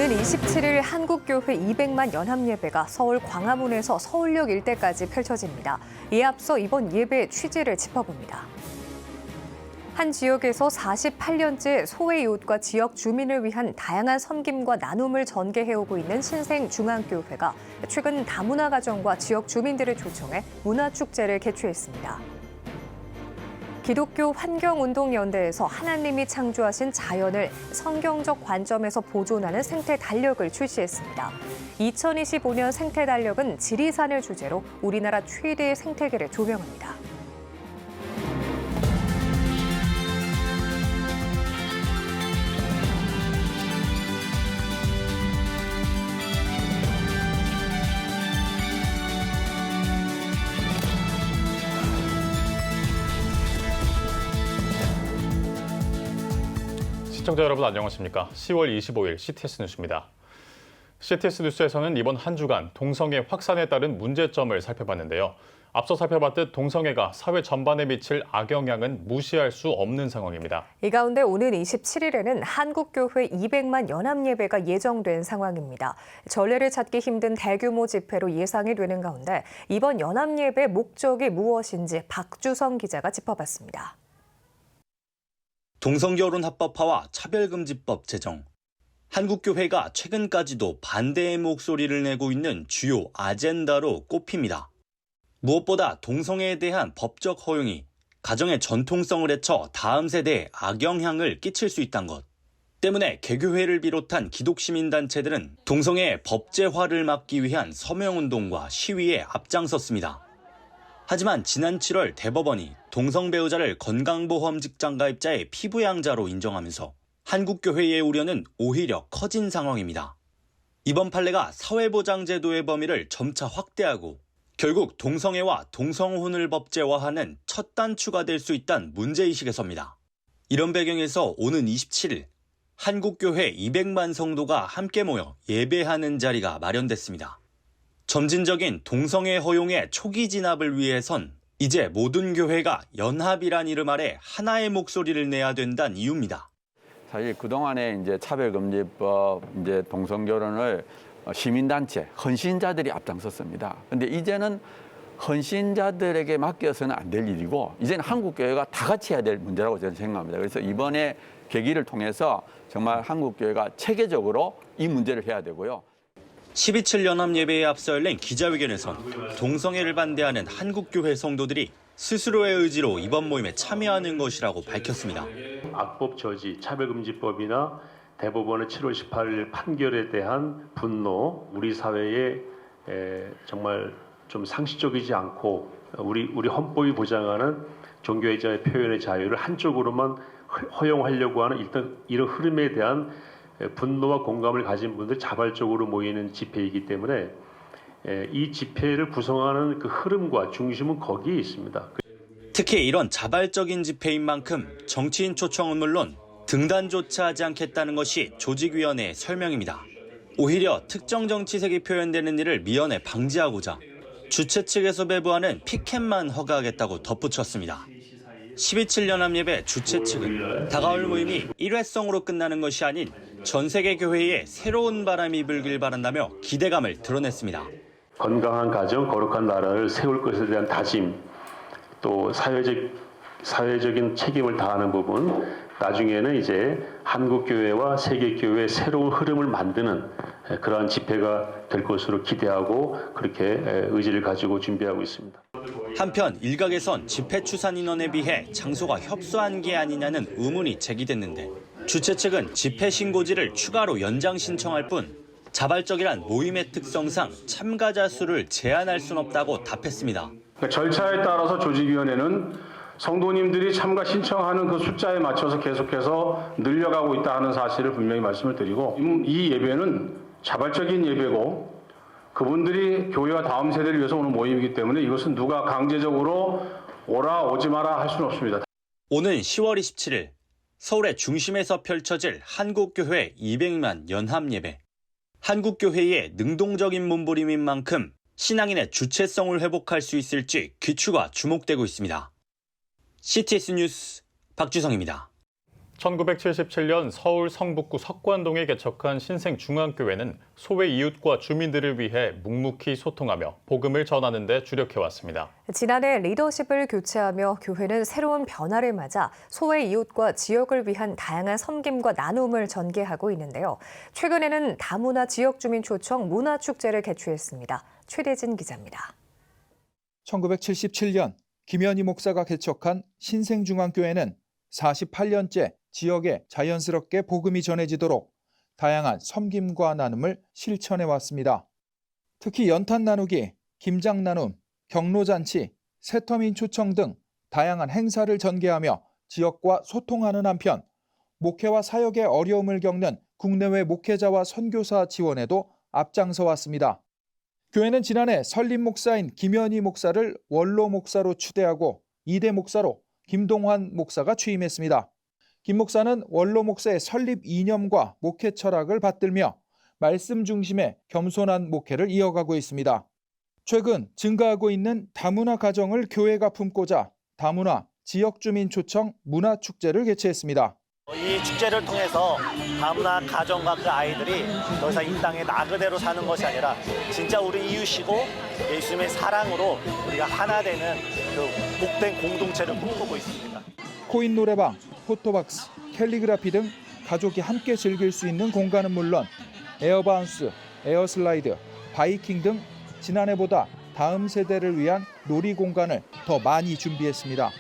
오는 27일 한국교회 200만 연합예배가 서울 광화문에서 서울역 일대까지 펼쳐집니다. 이에 앞서 이번 예배 취지를 짚어봅니다. 한 지역에서 48년째 소외 이웃과 지역 주민을 위한 다양한 섬김과 나눔을 전개해오고 있는 신생중앙교회가 최근 다문화 가정과 지역 주민들을 초청해 문화축제를 개최했습니다. 기독교 환경운동연대에서 하나님이 창조하신 자연을 성경적 관점에서 보존하는 생태 달력을 출시했습니다. 2025년 생태 달력은 지리산을 주제로 우리나라 최대의 생태계를 조명합니다. 시청자 여러분 안녕하십니까? 10월 25일 CTS 뉴스입니다. CTS 뉴스에서는 이번 한 주간 동성애 확산에 따른 문제점을 살펴봤는데요. 앞서 살펴봤듯 동성애가 사회 전반에 미칠 악영향은 무시할 수 없는 상황입니다. 이 가운데 오는 27일에는 한국교회 200만 연합예배가 예정된 상황입니다. 전례를 찾기 힘든 대규모 집회로 예상이 되는 가운데 이번 연합예배 목적이 무엇인지 박주성 기자가 짚어봤습니다. 동성결혼 합법화와 차별금지법 제정. 한국교회가 최근까지도 반대의 목소리를 내고 있는 주요 아젠다로 꼽힙니다. 무엇보다 동성애에 대한 법적 허용이 가정의 전통성을 해쳐 다음 세대에 악영향을 끼칠 수 있다는 것 때문에 개교회를 비롯한 기독시민단체들은 동성애 법제화를 막기 위한 서명운동과 시위에 앞장섰습니다. 하지만 지난 7월 대법원이 동성 배우자를 건강보험 직장 가입자의 피부양자로 인정하면서 한국교회의 우려는 오히려 커진 상황입니다. 이번 판례가 사회보장제도의 범위를 점차 확대하고 결국 동성애와 동성혼을 법제화하는 첫 단추가 될 수 있다는 문제의식에 섭니다. 이런 배경에서 오는 27일 한국교회 200만 성도가 함께 모여 예배하는 자리가 마련됐습니다. 점진적인 동성애 허용의 초기 진압을 위해선 이제 모든 교회가 연합이란 이름 아래 하나의 목소리를 내야 된다는 이유입니다. 사실 그동안에 이제 차별금지법, 이제 동성결혼을 시민단체, 헌신자들이 앞장섰습니다. 근데 이제는 헌신자들에게 맡겨서는 안 될 일이고 이제는 한국교회가 다 같이 해야 될 문제라고 저는 생각합니다. 그래서 이번에 계기를 통해서 정말 한국교회가 체계적으로 이 문제를 해야 되고요. 12.7 연합예배에 앞서 열린 기자회견에선 동성애를 반대하는 한국교회 성도들이 스스로의 의지로 이번 모임에 참여하는 것이라고 밝혔습니다. 악법 저지, 차별금지법이나 대법원의 7월 18일 판결에 대한 분노, 우리 사회에 정말 좀 상식적이지 않고 우리 헌법이 보장하는 종교의자의 표현의 자유를 한쪽으로만 허용하려고 하는 일단 이런 흐름에 대한 분노와 공감을 가진 분들이 자발적으로 모이는 집회이기 때문에 이 집회를 구성하는 그 흐름과 중심은 거기에 있습니다. 특히 이런 자발적인 집회인 만큼 정치인 초청은 물론 등단조차 하지 않겠다는 것이 조직위원회의 설명입니다. 오히려 특정 정치색이 표현되는 일을 미연에 방지하고자 주최 측에서 배부하는 피켓만 허가하겠다고 덧붙였습니다. 12.7 연합예배 주최 측은 다가올 모임이 일회성으로 끝나는 것이 아닌 전 세계 교회에 새로운 바람이 불길 바란다며 기대감을 드러냈습니다. 건강한 가정, 거룩한 나라를 세울 것에 대한 다짐, 또 사회적인 책임을 다하는 부분, 나중에는 이제 한국교회와 세계교회의 새로운 흐름을 만드는 그러한 집회가 될 것으로 기대하고 그렇게 의지를 가지고 준비하고 있습니다. 한편 일각에선 집회 추산 인원에 비해 장소가 협소한 게 아니냐는 의문이 제기됐는데 주최 측은 집회 신고지를 추가로 연장 신청할 뿐 자발적이란 모임의 특성상 참가자 수를 제한할 순 없다고 답했습니다. 절차에 따라서 조직위원회는 성도님들이 참가 신청하는 그 숫자에 맞춰서 계속해서 늘려가고 있다 하는 사실을 분명히 말씀을 드리고 이 예배는 자발적인 예배고 그분들이 교회와 다음 세대를 위해서 오는 모임이기 때문에 이것은 누가 강제적으로 오라 오지 마라 할 수는 없습니다. 오는 10월 27일 서울의 중심에서 펼쳐질 한국교회 200만 연합예배. 한국교회의 능동적인 몸부림인 만큼 신앙인의 주체성을 회복할 수 있을지 귀추가 주목되고 있습니다. CTS 뉴스 박주성입니다. 1977년 서울 성북구 석관동에 개척한 신생중앙교회는 소외 이웃과 주민들을 위해 묵묵히 소통하며 복음을 전하는 데 주력해왔습니다. 지난해 리더십을 교체하며 교회는 새로운 변화를 맞아 소외 이웃과 지역을 위한 다양한 섬김과 나눔을 전개하고 있는데요. 최근에는 다문화 지역 주민 초청 문화축제를 개최했습니다. 최대진 기자입니다. 1977년 김현희 목사가 개척한 신생중앙교회는 48년째 지역에 자연스럽게 복음이 전해지도록 다양한 섬김과 나눔을 실천해 왔습니다. 특히 연탄 나누기, 김장 나눔, 경로잔치, 새터민 초청 등 다양한 행사를 전개하며 지역과 소통하는 한편 목회와 사역에 어려움을 겪는 국내외 목회자와 선교사 지원에도 앞장서 왔습니다. 교회는 지난해 설립 목사인 김현희 목사를 원로 목사로 추대하고 2대 목사로 김동환 목사가 취임했습니다. 김 목사는 원로 목사의 설립 이념과 목회 철학을 받들며 말씀 중심의 겸손한 목회를 이어가고 있습니다. 최근 증가하고 있는 다문화 가정을 교회가 품고자 다문화 지역주민 초청 문화축제를 개최했습니다. 이 축제를 통해서 다문화 가정과 그 아이들이 더 이상 이 땅에 나 그대로 사는 것이 아니라 진짜 우리 이웃이고 예수님의 사랑으로 우리가 하나 되는 그 복된 공동체를 꿈꾸고 있습니다. 코인 노래방, 포토박스, 캘리그라피 등 가족이 함께 즐길 수 있는 공간은 물론 에어바운스, 에어슬라이드, 바이킹 등 지난해보다 다음 세대를 위한 놀이 공간을 더 많이 준비했습니다.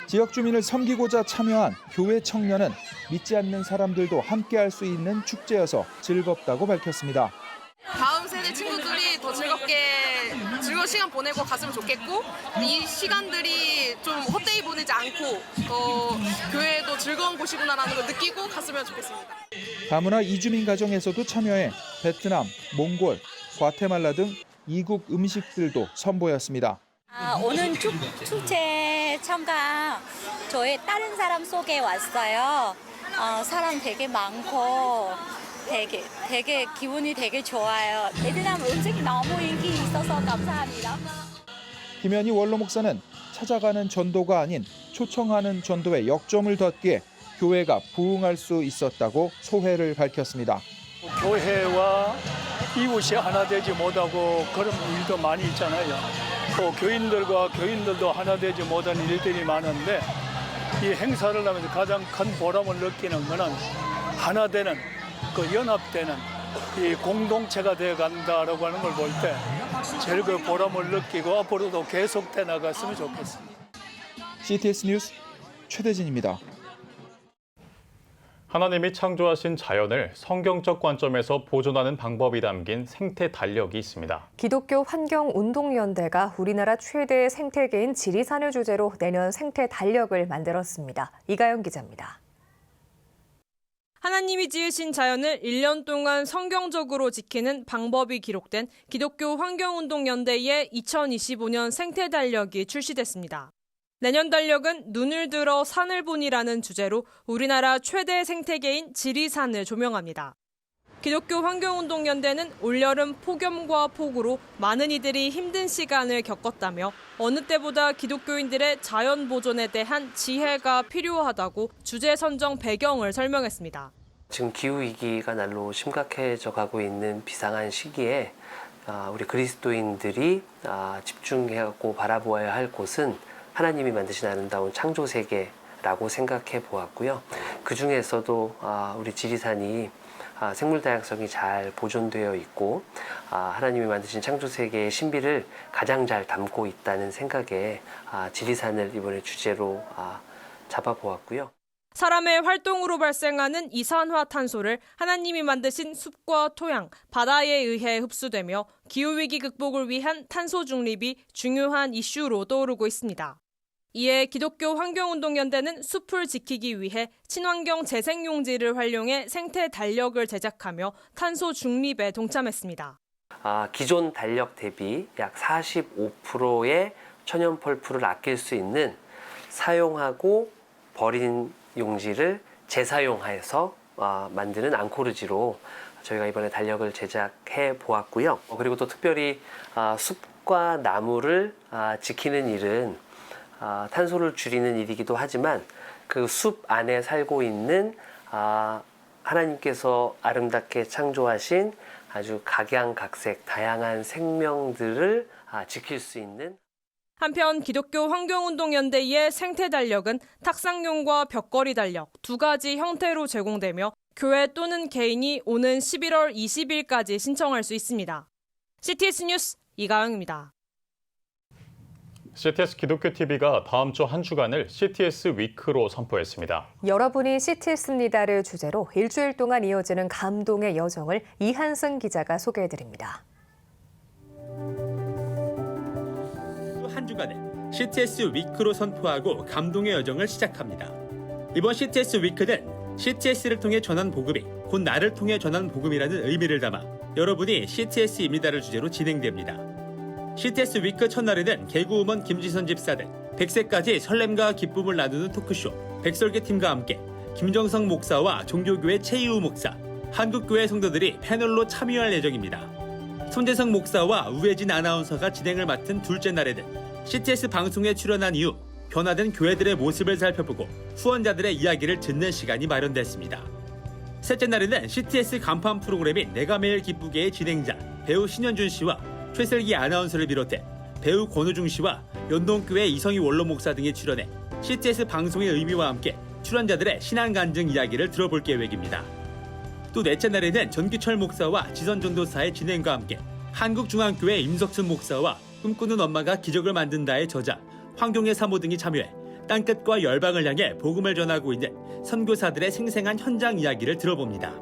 지역 주민을 섬기고자 참여한 교회 청년은 믿지 않는 사람들도 함께할 수 있는 축제여서 즐겁다고 밝혔습니다. 다음 세대 친구들이 더 즐거운 시간 보내고 갔으면 좋겠고 이 시간들이 좀 헛되이 보내지 않고 교회도 즐거운 곳이구나라는 걸 느끼고 갔으면 좋겠습니다. 다문화 이주민 가정에서도 참여해 베트남, 몽골, 과테말라 등 이국 음식들도 선보였습니다. 오늘 축제 참가 저희 다른 사람 속에 왔어요. 사람 되게 많고 되게 기분이 되게 좋아요. 베트남 음식이 너무 인기 있어서 감사합니다. 김현희 원로 목사는 찾아가는 전도가 아닌 초청하는 전도에 역점을 뒀기에 교회가 부흥할 수 있었다고 소회를 밝혔습니다. 교회와 이웃이 하나 되지 못하고 그런 일도 많이 있잖아요. 또 교인들도 하나 되지 못한 일들이 많은데 이 행사를 하면서 가장 큰 보람을 느끼는 것은 하나 되는 그 연합되는 이 공동체가 되어 간다라고 하는 걸 볼 때 제일 그 보람을 느끼고 앞으로도 계속돼 나갔으면 좋겠습니다. CTS 뉴스 최대진입니다. 하나님이 창조하신 자연을 성경적 관점에서 보존하는 방법이 담긴 생태 달력이 있습니다. 기독교 환경운동연대가 우리나라 최대의 생태계인 지리산을 주제로 내년 생태 달력을 만들었습니다. 이가영 기자입니다. 하나님이 지으신 자연을 1년 동안 성경적으로 지키는 방법이 기록된 기독교 환경운동연대의 2025년 생태 달력이 출시됐습니다. 내년 달력은 눈을 들어 산을 보니라는 주제로 우리나라 최대 생태계인 지리산을 조명합니다. 기독교 환경운동연대는 올여름 폭염과 폭우로 많은 이들이 힘든 시간을 겪었다며 어느 때보다 기독교인들의 자연 보존에 대한 지혜가 필요하다고 주제 선정 배경을 설명했습니다. 지금 기후위기가 날로 심각해져 가고 있는 비상한 시기에 우리 그리스도인들이 집중하고 바라보아야 할 곳은 하나님이 만드신 아름다운 창조 세계라고 생각해 보았고요. 그 중에서도 우리 지리산이 생물 다양성이 잘 보존되어 있고 하나님이 만드신 창조 세계의 신비를 가장 잘 담고 있다는 생각에 지리산을 이번에 주제로 잡아보았고요. 사람의 활동으로 발생하는 이산화탄소를 하나님이 만드신 숲과 토양, 바다에 의해 흡수되며 기후위기 극복을 위한 탄소 중립이 중요한 이슈로 떠오르고 있습니다. 이에 기독교 환경운동연대는 숲을 지키기 위해 친환경 재생용지를 활용해 생태 달력을 제작하며 탄소 중립에 동참했습니다. 기존 달력 대비 약 45%의 천연 펄프를 아낄 수 있는 사용하고 버린 용지를 재사용해서 만드는 앙코르지로 저희가 이번에 달력을 제작해 보았고요. 그리고 또 특별히 숲과 나무를 지키는 일은 탄소를 줄이는 일이기도 하지만 그 숲 안에 살고 있는 하나님께서 아름답게 창조하신 아주 각양각색 다양한 생명들을 지킬 수 있는. 한편 기독교 환경운동연대의 생태달력은 탁상용과 벽걸이 달력 두 가지 형태로 제공되며 교회 또는 개인이 오는 11월 20일까지 신청할 수 있습니다. CTS 뉴스 이가영입니다. CTS 기독교 TV가 다음 주 한 주간을 CTS 위크로 선포했습니다. 여러분이 CTS입니다를 주제로 일주일 동안 이어지는 감동의 여정을 이한승 기자가 소개해드립니다. 한 주간을 CTS 위크로 선포하고 감동의 여정을 시작합니다. 이번 CTS 위크는 CTS를 통해 전한 복음이 곧 나를 통해 전한 복음이라는 의미를 담아 여러분이 CTS입니다를 주제로 진행됩니다. CTS 위크 첫날에는 개구우먼 김지선 집사 등 100세까지 설렘과 기쁨을 나누는 토크쇼 백설계팀과 함께 김정성 목사와 종교교회 최이우 목사, 한국교회 성도들이 패널로 참여할 예정입니다. 손재성 목사와 우혜진 아나운서가 진행을 맡은 둘째 날에는 CTS 방송에 출연한 이후 변화된 교회들의 모습을 살펴보고 후원자들의 이야기를 듣는 시간이 마련됐습니다. 셋째 날에는 CTS 간판 프로그램인 내가 매일 기쁘게의 진행자 배우 신현준 씨와 최슬기 아나운서를 비롯해 배우 권우중 씨와 연동교회 이성희 원로 목사 등이 출연해 CTS 방송의 의미와 함께 출연자들의 신앙 간증 이야기를 들어볼 계획입니다. 또 넷째 날에는 전기철 목사와 지선 전도사의 진행과 함께 한국중앙교회 임석순 목사와 꿈꾸는 엄마가 기적을 만든다의 저자 황경애 사모 등이 참여해 땅끝과 열방을 향해 복음을 전하고 있는 선교사들의 생생한 현장 이야기를 들어봅니다.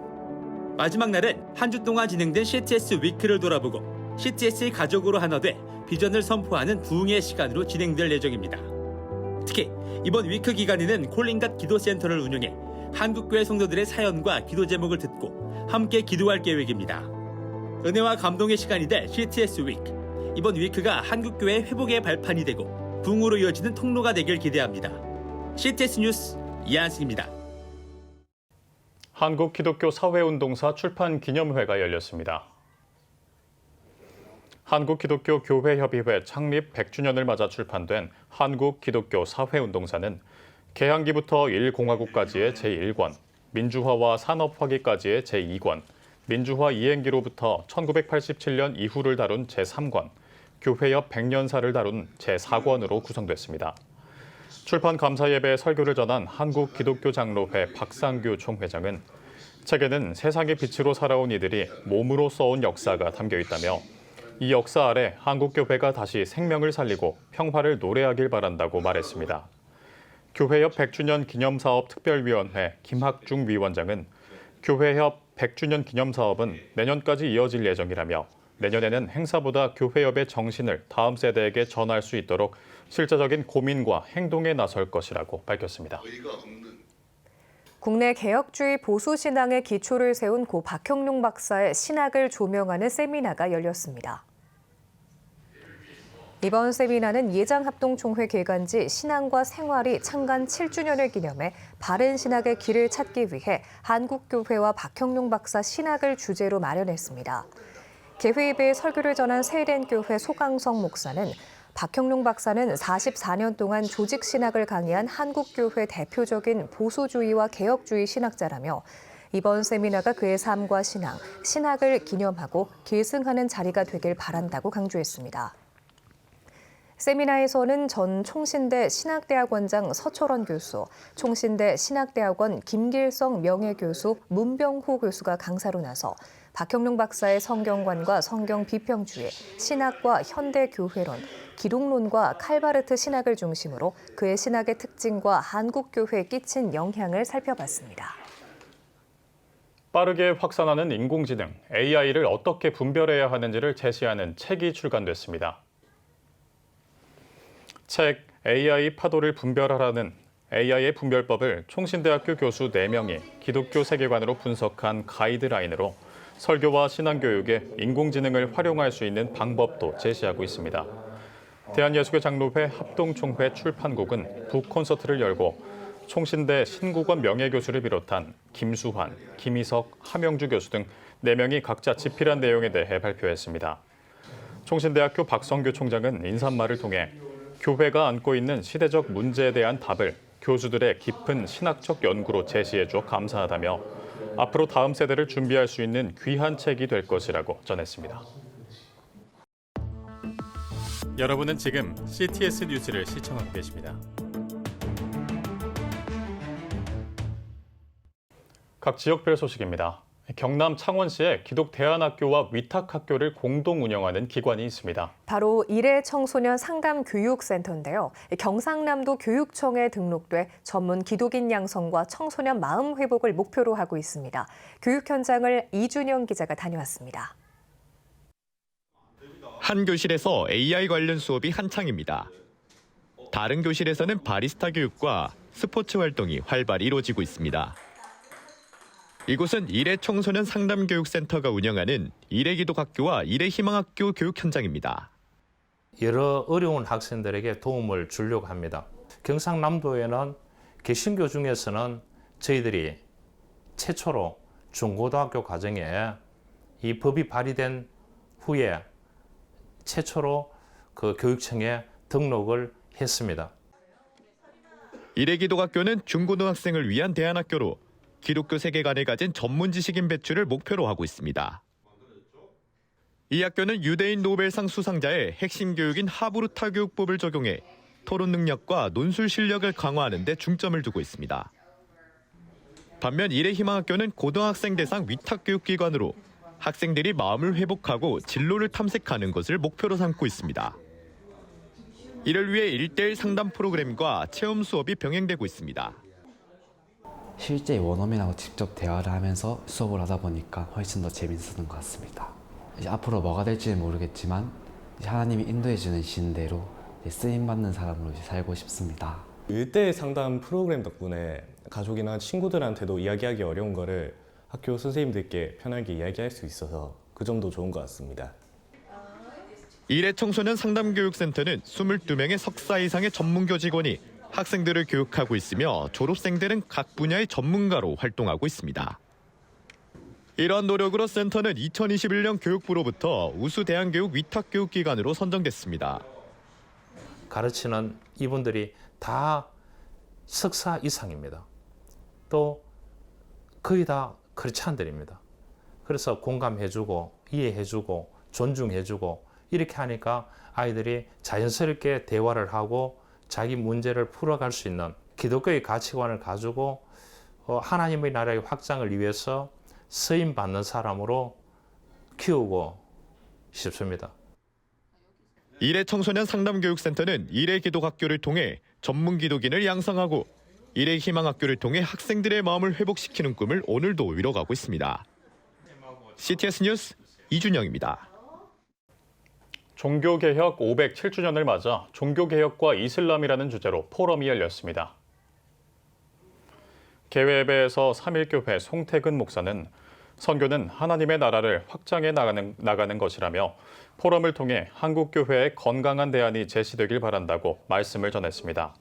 마지막 날은 한 주 동안 진행된 CTS 위크를 돌아보고 CTS의 가족으로 하나 돼 비전을 선포하는 부흥의 시간으로 진행될 예정입니다. 특히 이번 위크 기간에는 콜링갓 기도센터를 운영해 한국교회 성도들의 사연과 기도 제목을 듣고 함께 기도할 계획입니다. 은혜와 감동의 시간이 될 CTS 위크. 이번 위크가 한국교회 회복의 발판이 되고 부흥으로 이어지는 통로가 되길 기대합니다. CTS 뉴스 이한승입니다. 한국기독교사회운동사 출판기념회가 열렸습니다. 한국기독교교회협의회 창립 100주년을 맞아 출판된 한국기독교사회운동사는 개항기부터 1공화국까지의 제1권, 민주화와 산업화기까지의 제2권, 민주화 이행기로부터 1987년 이후를 다룬 제3권, 교회협 100년사를 다룬 제4권으로 구성됐습니다. 출판 감사 예배 설교를 전한 한국기독교장로회 박상규 총회장은 책에는 세상의 빛으로 살아온 이들이 몸으로 써온 역사가 담겨 있다며 이 역사 아래 한국교회가 다시 생명을 살리고 평화를 노래하길 바란다고 말했습니다. 교회협 100주년 기념사업 특별위원회 김학중 위원장은 교회협 100주년 기념사업은 내년까지 이어질 예정이라며 내년에는 행사보다 교회협의 정신을 다음 세대에게 전할 수 있도록 실제적인 고민과 행동에 나설 것이라고 밝혔습니다. 국내 개혁주의 보수신앙의 기초를 세운 고 박형룡 박사의 신학을 조명하는 세미나가 열렸습니다. 이번 세미나는 예장합동총회 개관지 신앙과 생활이 창간 7주년을 기념해 바른 신학의 길을 찾기 위해 한국교회와 박형룡 박사 신학을 주제로 마련했습니다. 개회입에 설교를 전한 세이렌교회 소강성 목사는 박형룡 박사는 44년 동안 조직신학을 강의한 한국교회 대표적인 보수주의와 개혁주의 신학자라며 이번 세미나가 그의 삶과 신앙, 신학을 기념하고 계승하는 자리가 되길 바란다고 강조했습니다. 세미나에서는 전 총신대 신학대학원장 서철원 교수, 총신대 신학대학원 김길성 명예교수, 문병호 교수가 강사로 나서 박형룡 박사의 성경관과 성경 비평주의, 신학과 현대교회론, 기독론과 칼바르트 신학을 중심으로 그의 신학의 특징과 한국교회에 끼친 영향을 살펴봤습니다. 빠르게 확산하는 인공지능, AI를 어떻게 분별해야 하는지를 제시하는 책이 출간됐습니다. 책 AI 파도를 분별하라는 AI의 분별법을 총신대학교 교수 4명이 기독교 세계관으로 분석한 가이드라인으로 설교와 신앙교육에 인공지능을 활용할 수 있는 방법도 제시하고 있습니다. 대한예수교 장로회 합동총회 출판국은 북콘서트를 열고 총신대 신국원 명예교수를 비롯한 김수환, 김희석, 하명주 교수 등 4명이 각자 집필한 내용에 대해 발표했습니다. 총신대학교 박성규 총장은 인사말을 통해 교회가 안고 있는 시대적 문제에 대한 답을 교수들의 깊은 신학적 연구로 제시해줘 감사하다며 앞으로 다음 세대를 준비할 수 있는 귀한 책이 될 것이라고 전했습니다. 여러분은 지금 CTS 뉴스를 시청하고 계십니다. 각 지역별 소식입니다. 경남 창원시에 기독대안학교와 위탁학교를 공동 운영하는 기관이 있습니다. 바로 이래 청소년 상담교육센터인데요. 경상남도 교육청에 등록돼 전문 기독인 양성과 청소년 마음 회복을 목표로 하고 있습니다. 교육 현장을 이준영 기자가 다녀왔습니다. 한 교실에서 AI 관련 수업이 한창입니다. 다른 교실에서는 바리스타 교육과 스포츠 활동이 활발히 이루어지고 있습니다. 이곳은 이래 청소년 상담교육센터가 운영하는 이래 기독학교와 이래 희망학교 교육 현장입니다. 여러 어려운 학생들에게 도움을 주려고 합니다. 경상남도에는 개신교 중에서는 저희들이 최초로 중고등학교 과정에 이 법이 발의된 후에 최초로 그 교육청에 등록을 했습니다. 이래 기독학교는 중고등학생을 위한 대안학교로 기독교 세계관을 가진 전문 지식인 배출을 목표로 하고 있습니다. 이 학교는 유대인 노벨상 수상자의 핵심 교육인 하브루타 교육법을 적용해 토론 능력과 논술 실력을 강화하는 데 중점을 두고 있습니다. 반면 이래 희망학교는 고등학생 대상 위탁교육기관으로 학생들이 마음을 회복하고 진로를 탐색하는 것을 목표로 삼고 있습니다. 이를 위해 1:1 상담 프로그램과 체험 수업이 병행되고 있습니다. 실제 원어민하고 직접 대화를 하면서 수업을 하다 보니까 훨씬 더 재밌었던 것 같습니다. 이제 앞으로 뭐가 될지는 모르겠지만 하나님이 인도해 주는 신대로 쓰임받는 사람으로 살고 싶습니다. 1:1 상담 프로그램 덕분에 가족이나 친구들한테도 이야기하기 어려운 거를 학교 선생님들께 편하게 이야기할 수 있어서 그 점도 좋은 것 같습니다. 이래 청소년 상담교육센터는 22명의 석사 이상의 전문교 직원이 학생들을 교육하고 있으며 졸업생들은 각 분야의 전문가로 활동하고 있습니다. 이러한 노력으로 센터는 2021년 교육부로부터 우수 대안교육 위탁교육기관으로 선정됐습니다. 가르치는 이분들이 다 석사 이상입니다. 또 거의 다 크리스찬들입니다. 그래서 공감해주고 이해해주고 존중해주고 이렇게 하니까 아이들이 자연스럽게 대화를 하고 자기 문제를 풀어갈 수 있는 기독교의 가치관을 가지고 하나님의 나라의 확장을 위해서 쓰임받는 사람으로 키우고 싶습니다. 이래 청소년 상담교육센터는 이래 기독학교를 통해 전문 기독인을 양성하고 이래 희망학교를 통해 학생들의 마음을 회복시키는 꿈을 오늘도 이뤄가고 있습니다. CTS 뉴스 이준영입니다. 종교개혁 507주년을 맞아 종교개혁과 이슬람이라는 주제로 포럼이 열렸습니다. 개회예배에서 3.1교회 송태근 목사는 선교는 하나님의 나라를 확장해 나가는 것이라며 포럼을 통해 한국교회의 건강한 대안이 제시되길 바란다고 말씀을 전했습니다.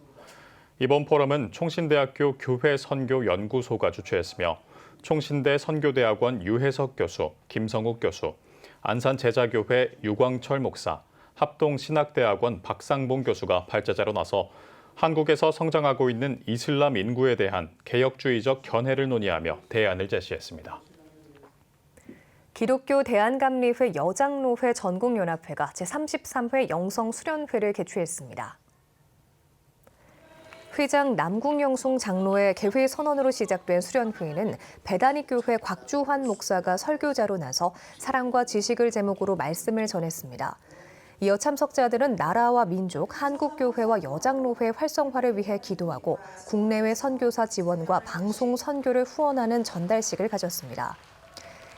이번 포럼은 총신대학교 교회선교연구소가 주최했으며 총신대 선교대학원 유혜석 교수, 김성욱 교수, 안산제자교회 유광철 목사, 합동신학대학원 박상봉 교수가 발제자로 나서 한국에서 성장하고 있는 이슬람 인구에 대한 개혁주의적 견해를 논의하며 대안을 제시했습니다. 기독교 대한감리회 여장로회 전국연합회가 제33회 영성수련회를 개최했습니다. 회장 남궁영송 장로의 개회 선언으로 시작된 수련회에는 배다니교회 곽주환 목사가 설교자로 나서 사랑과 지식을 제목으로 말씀을 전했습니다. 이어 참석자들은 나라와 민족, 한국교회와 여장로회 활성화를 위해 기도하고 국내외 선교사 지원과 방송 선교를 후원하는 전달식을 가졌습니다.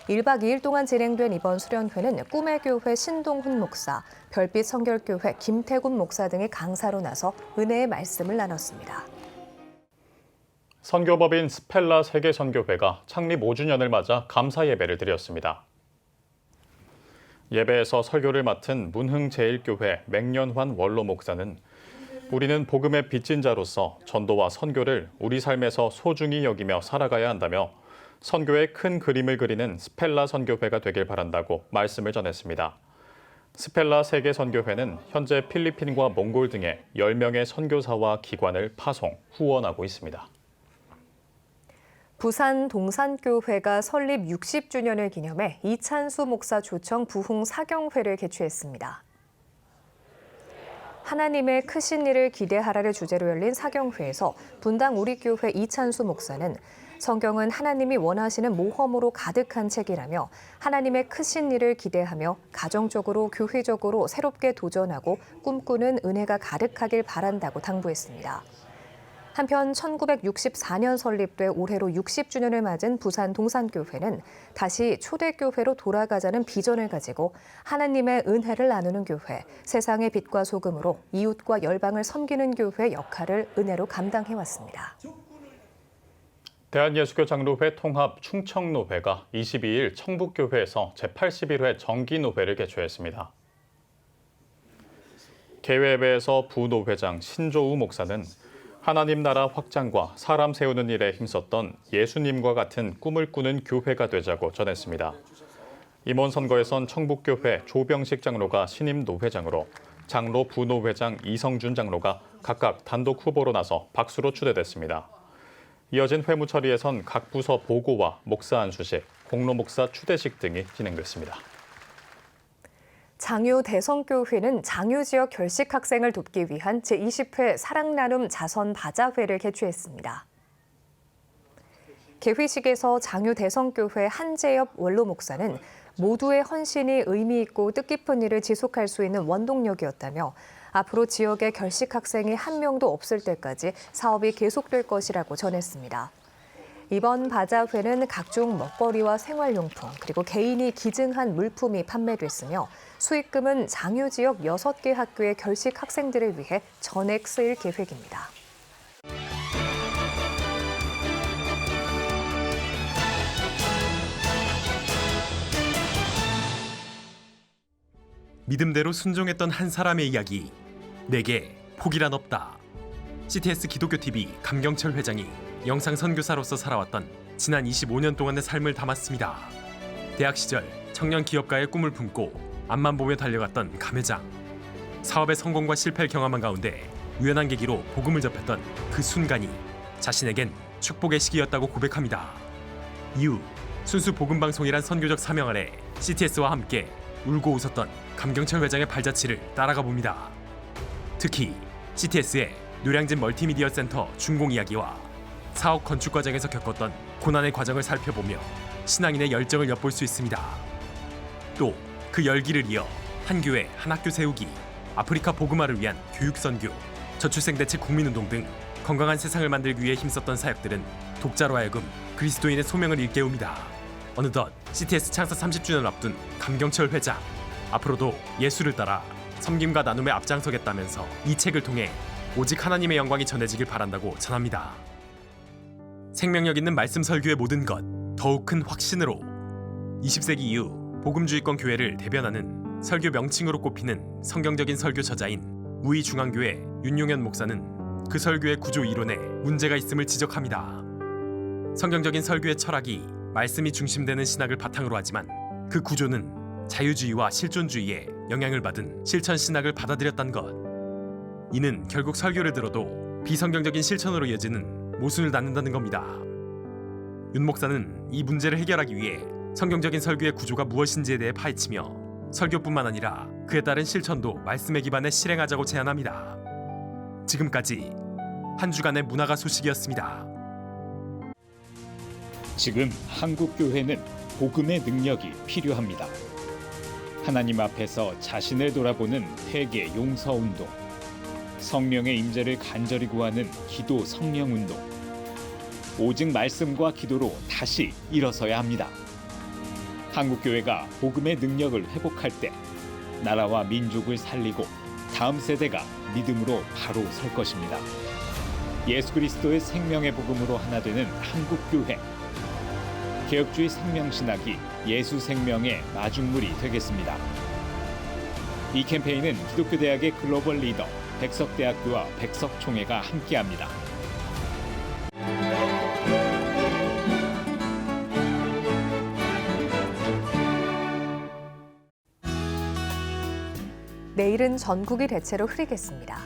1박 2일 동안 진행된 이번 수련회는 꿈의 교회 신동훈 목사, 별빛 성결교회 김태군 목사 등의 강사로 나서 은혜의 말씀을 나눴습니다. 선교법인 스펠라 세계선교회가 창립 5주년을 맞아 감사 예배를 드렸습니다. 예배에서 설교를 맡은 문흥제일교회 맹년환 원로 목사는 우리는 복음의 빚진 자로서 전도와 선교를 우리 삶에서 소중히 여기며 살아가야 한다며 선교의 큰 그림을 그리는 스펠라 선교회가 되길 바란다고 말씀을 전했습니다. 스펠라 세계선교회는 현재 필리핀과 몽골 등에 10명의 선교사와 기관을 파송, 후원하고 있습니다. 부산 동산교회가 설립 60주년을 기념해 이찬수 목사 초청 부흥 사경회를 개최했습니다. 하나님의 크신 일을 기대하라를 주제로 열린 사경회에서 분당 우리교회 이찬수 목사는 성경은 하나님이 원하시는 모험으로 가득한 책이라며 하나님의 크신 일을 기대하며 가정적으로 교회적으로 새롭게 도전하고 꿈꾸는 은혜가 가득하길 바란다고 당부했습니다. 한편 1964년 설립돼 올해로 60주년을 맞은 부산 동산교회는 다시 초대교회로 돌아가자는 비전을 가지고 하나님의 은혜를 나누는 교회, 세상의 빛과 소금으로 이웃과 열방을 섬기는 교회의 역할을 은혜로 감당해왔습니다. 대한예수교장로회 통합 충청노회가 22일 청북교회에서 제81회 정기노회를 개최했습니다. 개회회에서 부노회장 신조우 목사는 하나님 나라 확장과 사람 세우는 일에 힘썼던 예수님과 같은 꿈을 꾸는 교회가 되자고 전했습니다. 임원 선거에선 청북교회 조병식 장로가 신임 노회장으로 장로 부노회장 이성준 장로가 각각 단독 후보로 나서 박수로 추대됐습니다. 이어진 회무 처리에선 각 부서 보고와 목사 안수식, 공로 목사 추대식 등이 진행됐습니다. 장유 대성교회는 장유 지역 결식 학생을 돕기 위한 제20회 사랑나눔 자선 바자회를 개최했습니다. 개회식에서 장유 대성교회 한재엽 원로 목사는 모두의 헌신이 의미 있고 뜻깊은 일을 지속할 수 있는 원동력이었다며 앞으로 지역에 결식 학생이 한 명도 없을 때까지 사업이 계속될 것이라고 전했습니다. 이번 바자회는 각종 먹거리와 생활용품 그리고 개인이 기증한 물품이 판매됐으며 수익금은 장유 지역 6개 학교의 결식 학생들을 위해 전액 쓰일 계획입니다. 믿음대로 순종했던 한 사람의 이야기, 내게 포기란 없다. CTS 기독교TV 감경철 회장이 영상 선교사로서 살아왔던 지난 25년 동안의 삶을 담았습니다. 대학 시절 청년 기업가의 꿈을 품고 앞만 보며 달려갔던 감 회장. 사업의 성공과 실패를 경험한 가운데 우연한 계기로 복음을 접했던 그 순간이 자신에겐 축복의 시기였다고 고백합니다. 이후 순수 복음방송이란 선교적 사명 아래 CTS와 함께 울고 웃었던 감경철 회장의 발자취를 따라가 봅니다. 특히 CTS의 노량진 멀티미디어 센터 준공 이야기와 사업 건축 과정에서 겪었던 고난의 과정을 살펴보며 신앙인의 열정을 엿볼 수 있습니다. 또 그 열기를 이어 한 교회 한 학교 세우기, 아프리카 복음화를 위한 교육 선교, 저출생 대책 국민운동 등 건강한 세상을 만들기 위해 힘썼던 사역들은 독자로 하여금 그리스도인의 소명을 일깨웁니다. 어느덧 CTS 창사 30주년을 앞둔 감경철 회장, 앞으로도 예수를 따라 섬김과 나눔에 앞장서겠다면서 이 책을 통해 오직 하나님의 영광이 전해지길 바란다고 전합니다. 생명력 있는 말씀 설교의 모든 것, 더욱 큰 확신으로 20세기 이후 복음주의권 교회를 대변하는 설교 명칭으로 꼽히는 성경적인 설교 저자인 우이중앙교회 윤용현 목사는 그 설교의 구조 이론에 문제가 있음을 지적합니다. 성경적인 설교의 철학이 말씀이 중심되는 신학을 바탕으로 하지만 그 구조는 자유주의와 실존주의에 영향을 받은 실천 신학을 받아들였다는 것. 이는 결국 설교를 들어도 비성경적인 실천으로 이어지는 모순을 낳는다는 겁니다. 윤 목사는 이 문제를 해결하기 위해 성경적인 설교의 구조가 무엇인지에 대해 파헤치며 설교뿐만 아니라 그에 따른 실천도 말씀에 기반해 실행하자고 제안합니다. 지금까지 한 주간의 문화가 소식이었습니다. 지금 한국 교회는 복음의 능력이 필요합니다. 하나님 앞에서 자신을 돌아보는 회개 용서 운동, 성령의 임재를 간절히 구하는 기도 성령 운동, 오직 말씀과 기도로 다시 일어서야 합니다. 한국 교회가 복음의 능력을 회복할 때 나라와 민족을 살리고 다음 세대가 믿음으로 바로 설 것입니다. 예수 그리스도의 생명의 복음으로 하나 되는 한국 교회. 개혁주의 생명신학이 예수 생명의 마중물이 되겠습니다. 이 캠페인은 기독교대학의 글로벌 리더 백석대학교와 백석총회가 함께합니다. 내일은 전국이 대체로 흐리겠습니다.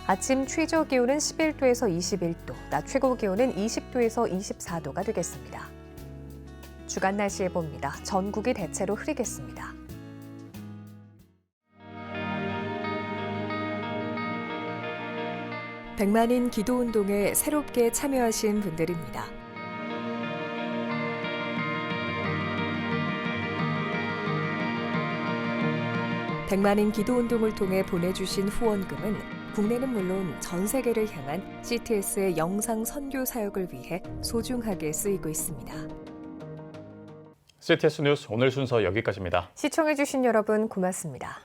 아침 최저 기온은 11도에서 21도, 낮 최고 기온은 20도에서 24도가 되겠습니다. 주간 날씨 예보입니다. 전국이 대체로 흐리겠습니다. 백만인 기도운동에 새롭게 참여하신 분들입니다. 백만인 기도운동을 통해 보내주신 후원금은 국내는 물론 전 세계를 향한 CTS의 영상 선교 사역을 위해 소중하게 쓰이고 있습니다. CTS 뉴스 오늘 순서 여기까지입니다. 시청해주신 여러분 고맙습니다.